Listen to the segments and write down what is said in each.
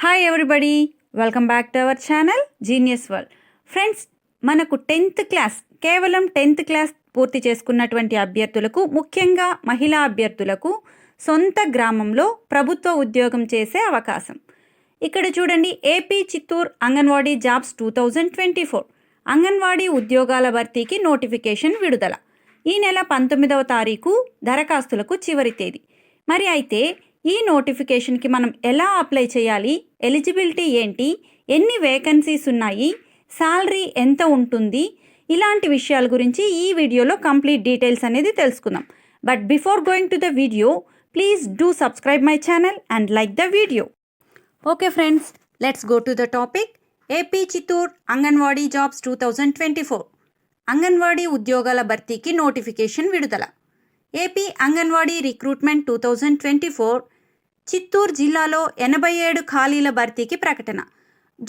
Hi everybody, welcome back to our channel genius world. Friends, మనకు 10th class కేవలం 10th class పూర్తి చేసుకున్నటువంటి అభ్యర్థులకు, ముఖ్యంగా మహిళా అభ్యర్థులకు సొంత గ్రామంలో ప్రభుత్వ ఉద్యోగం చేసే అవకాశం. ఇక్కడ చూడండి, ఏపీ చిత్తూరు అంగన్వాడీ జాబ్స్ 2024 అంగన్వాడీ ఉద్యోగాల భర్తీకి నోటిఫికేషన్ విడుదల. ఈ నెల 19వ తారీఖు దరఖాస్తులకు చివరి తేదీ. మరి అయితే ఈ నోటిఫికేషన్కి మనం ఎలా అప్లై చేయాలి, ఎలిజిబిలిటీ ఏంటి, ఎన్ని వేకెన్సీస్ ఉన్నాయి, శాలరీ ఎంత ఉంటుంది, ఇలాంటి విషయాల గురించి ఈ వీడియోలో కంప్లీట్ డీటెయిల్స్ అనేది తెలుసుకుందాం. But before going to the video, please do subscribe my channel and like the video. Okay friends, let's go to the topic. AP Chittoor anganwadi jobs 2024 anganwadi ఉద్యోగాల భర్తీకి నోటిఫికేషన్ విడుదల. ఏపీ అంగన్వాడీ రిక్రూట్మెంట్ 2024 చిత్తూరు జిల్లాలో 87 ఖాళీల భర్తీకి ప్రకటన.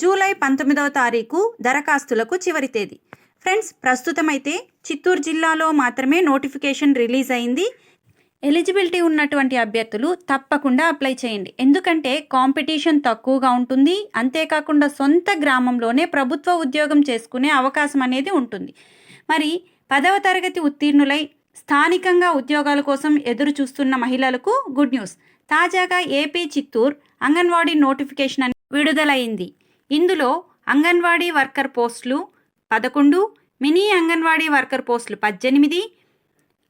జూలై 19వ తారీఖు దరఖాస్తులకు చివరి తేదీ. ఫ్రెండ్స్, ప్రస్తుతం అయితే చిత్తూరు జిల్లాలో మాత్రమే నోటిఫికేషన్ రిలీజ్ అయింది. ఎలిజిబిలిటీ ఉన్నటువంటి అభ్యర్థులు తప్పకుండా అప్లై చేయండి, ఎందుకంటే కాంపిటీషన్ తక్కువగా ఉంటుంది. అంతేకాకుండా సొంత గ్రామంలోనే ప్రభుత్వ ఉద్యోగం చేసుకునే అవకాశం అనేది ఉంటుంది. మరి 10వ తరగతి ఉత్తీర్ణులై స్థానికంగా ఉద్యోగాల కోసం ఎదురు చూస్తున్న మహిళలకు గుడ్ న్యూస్. తాజాగా ఏపీ చిత్తూరు అంగన్వాడీ నోటిఫికేషన్ అని విడుదలైంది. ఇందులో అంగన్వాడీ వర్కర్ పోస్టులు 11, మినీ అంగన్వాడీ వర్కర్ పోస్టులు 18,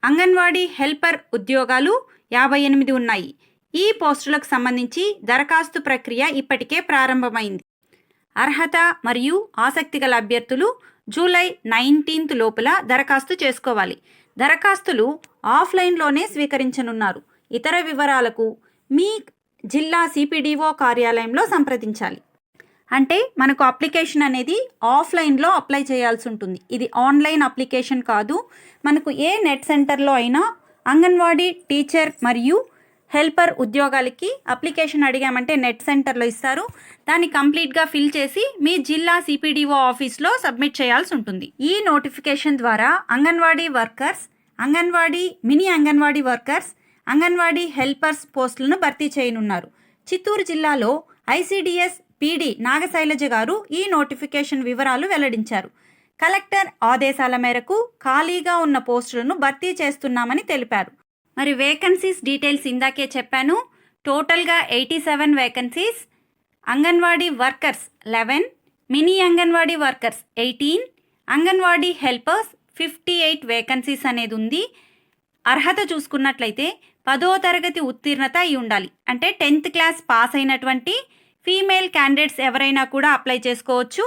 అంగన్వాడీ హెల్పర్ ఉద్యోగాలు 58 ఉన్నాయి. ఈ పోస్టులకు సంబంధించి దరఖాస్తు ప్రక్రియ ఇప్పటికే ప్రారంభమైంది. అర్హత మరియు ఆసక్తి గల అభ్యర్థులు జూలై 19th లోపల దరఖాస్తు చేసుకోవాలి. దరఖాస్తులు ఆఫ్లైన్లోనే స్వీకరించనున్నారు. ఇతర వివరాలకు మీ జిల్లా సిపిడిఓ కార్యాలయంలో సంప్రదించాలి. అంటే మనకు అప్లికేషన్ అనేది ఆఫ్లైన్లో అప్లై చేయాల్సి ఉంటుంది. ఇది ఆన్లైన్ అప్లికేషన్ కాదు. మనకు ఏ నెట్ సెంటర్లో అయినా అంగన్వాడీ టీచర్ మరియు హెల్పర్ ఉద్యోగాలకి అప్లికేషన్ అడిగామంటే నెట్ సెంటర్లో ఇస్తారు. దాన్ని కంప్లీట్గా ఫిల్ చేసి మీ జిల్లా సిపిడిఓ ఆఫీస్లో సబ్మిట్ చేయాల్సి ఉంటుంది. ఈ నోటిఫికేషన్ ద్వారా anganwadi workers, anganwadi mini anganwadi workers, anganwadi helpers పోస్టులను భర్తీ చేయనున్నారు. చిత్తూరు జిల్లాలో ఐసిడిఎస్ పిడి నాగశైలజ గారు ఈ నోటిఫికేషన్ వివరాలు వెల్లడించారు. కలెక్టర్ ఆదేశాల మేరకు ఖాళీగా ఉన్న పోస్టులను భర్తీ చేస్తున్నామని తెలిపారు. మరి వేకెన్సీస్ డీటెయిల్స్ ఇందాకే చెప్పాను. టోటల్గా 87 vacancies. Anganwadi workers 11, mini anganwadi workers 18, anganwadi helpers 58 vacancies అనేది ఉంది. అర్హత చూసుకున్నట్లయితే 10వ తరగతి ఉత్తీర్ణత అయి ఉండాలి. అంటే 10th క్లాస్ పాస్ అయినటువంటి ఫీమేల్ క్యాండిడేట్స్ ఎవరైనా కూడా అప్లై చేసుకోవచ్చు.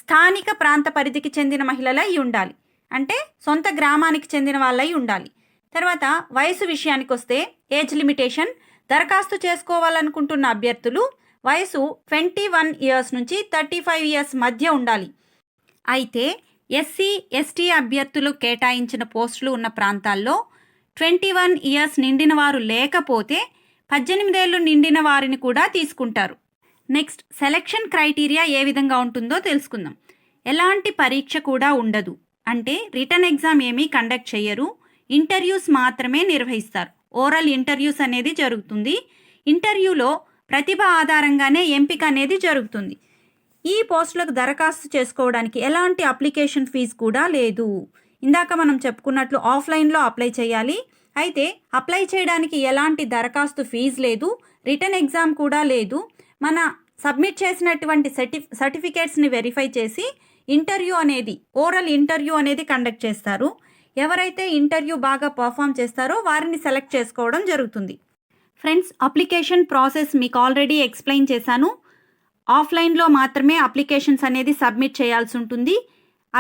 స్థానిక ప్రాంత పరిధికి చెందిన మహిళలై ఉండాలి, అంటే సొంత గ్రామానికి చెందిన వాళ్ళై ఉండాలి. తర్వాత వయసు విషయానికి వస్తే ఏజ్ లిమిటేషన్. దరఖాస్తు చేసుకోవాలనుకుంటున్న అభ్యర్థులు వయసు 21 ఇయర్స్ నుంచి 35 ఇయర్స్ మధ్య ఉండాలి. అయితే ఎస్సీ ఎస్టీ అభ్యర్థులు కేటాయించిన పోస్టులు ఉన్న ప్రాంతాల్లో 21 ఇయర్స్ నిండిన వారు లేకపోతే 18 ఏళ్ళు నిండిన వారిని కూడా తీసుకుంటారు. నెక్స్ట్, సెలక్షన్ క్రైటీరియా ఏ విధంగా ఉంటుందో తెలుసుకుందాం. ఎలాంటి పరీక్ష కూడా ఉండదు, అంటే రిటర్న్ ఎగ్జామ్ ఏమీ కండక్ట్ చేయరు. ఇంటర్వ్యూస్ మాత్రమే నిర్వహిస్తారు. ఓరల్ ఇంటర్వ్యూస్ అనేది జరుగుతుంది. ఇంటర్వ్యూలో ప్రతిభ ఆధారంగానే ఎంపిక అనేది జరుగుతుంది. ఈ పోస్టులకు దరఖాస్తు చేసుకోవడానికి ఎలాంటి అప్లికేషన్ ఫీజు కూడా లేదు. ఇందాక మనం చెప్పుకున్నట్లు ఆఫ్లైన్లో అప్లై చేయాలి. అయితే అప్లై చేయడానికి ఎలాంటి దరఖాస్తు ఫీజు లేదు, రిటర్న్ ఎగ్జామ్ కూడా లేదు. మన సబ్మిట్ చేసినటువంటి సర్టిఫికేట్స్ని వెరిఫై చేసి ఇంటర్వ్యూ అనేది, ఓరల్ ఇంటర్వ్యూ అనేది కండక్ట్ చేస్తారు. ఎవరైతే ఇంటర్వ్యూ బాగా పర్ఫామ్ చేస్తారో వారిని సెలెక్ట్ చేసుకోవడం జరుగుతుంది. ఫ్రెండ్స్, అప్లికేషన్ ప్రాసెస్ మీకు ఆల్రెడీ ఎక్స్ప్లెయిన్ చేశాను. ఆఫ్లైన్లో మాత్రమే అప్లికేషన్స్ అనేది సబ్మిట్ చేయాల్సి ఉంటుంది.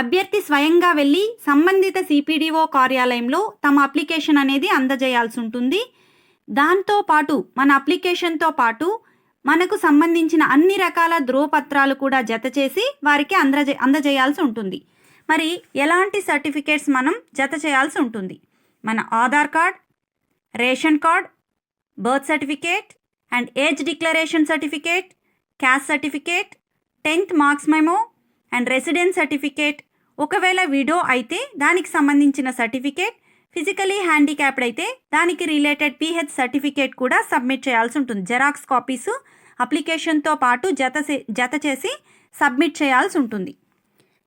అభ్యర్థి స్వయంగా వెళ్ళి సంబంధిత సిపిడిఓ కార్యాలయంలో తమ అప్లికేషన్ అనేది అందజేయాల్సి ఉంటుంది. దాంతోపాటు మన అప్లికేషన్తో పాటు మనకు సంబంధించిన అన్ని రకాల ధ్రువపత్రాలు కూడా జత చేసి వారికి అందజేయాల్సి ఉంటుంది. మరి ఎలాంటి సర్టిఫికేట్స్ మనం జత చేయాల్సి ఉంటుంది? మన Aadhaar card, ration card, birth certificate and age declaration certificate, caste certificate, 10th marks memo and residence certificate. ఒకవేళ విడో అయితే దానికి సంబంధించిన సర్టిఫికేట్, ఫిజికలీ హ్యాండిక్యాప్డ్ అయితే దానికి రిలేటెడ్ పిహెచ్ సర్టిఫికేట్ కూడా సబ్మిట్ చేయాల్సి ఉంటుంది. జెరాక్స్ కాపీసు అప్లికేషన్తో పాటు జత చేసి సబ్మిట్ చేయాల్సి ఉంటుంది.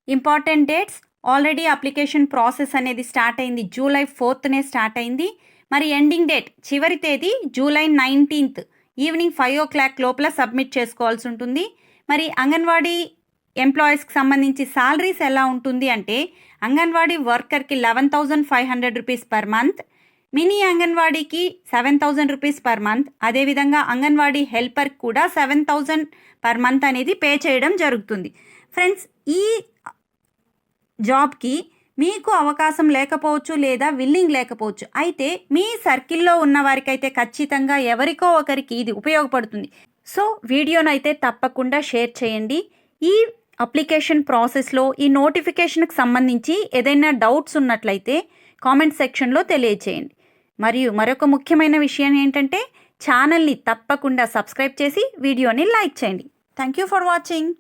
Important dates, already application process అనేది స్టార్ట్ అయింది, July 4th స్టార్ట్ అయింది. మరి ఎండింగ్ డేట్ చివరి తేదీ July 19th ఈవినింగ్ 5 o'clock లోపల సబ్మిట్ చేసుకోవాల్సి ఉంటుంది. మరి అంగన్వాడీ ఎంప్లాయీస్కి సంబంధించి శాలరీస్ ఎలా ఉంటుంది అంటే అంగన్వాడీ వర్కర్కి 11,500 రూపీస్ పర్ మంత్, మినీ అంగన్వాడీకి 7,000 రూపీస్ పర్ మంత్, అదేవిధంగా అంగన్వాడీ హెల్పర్కి కూడా 7,000 పర్ మంత్ అనేది పే చేయడం జరుగుతుంది. ఫ్రెండ్స్, ఈ జాబ్కి మీకు అవకాశం లేకపోవచ్చు లేదా విల్లింగ్ లేకపోవచ్చు. అయితే మీ సర్కిల్లో ఉన్న వారికైతే ఖచ్చితంగా ఎవరికో ఒకరికి ఇది ఉపయోగపడుతుంది. సో వీడియోనైతే తప్పకుండా షేర్ చేయండి. ఈ అప్లికేషన్ ప్రాసెస్లో ఈ నోటిఫికేషన్కి సంబంధించి ఏదైనా డౌట్స్ ఉన్నట్లయితే కామెంట్ సెక్షన్లో తెలియచేయండి. మరియు మరొక ముఖ్యమైన విషయం ఏంటంటే ఛానల్ని తప్పకుండా సబ్స్క్రైబ్ చేసి వీడియోని లైక్ చేయండి. Thank you for watching.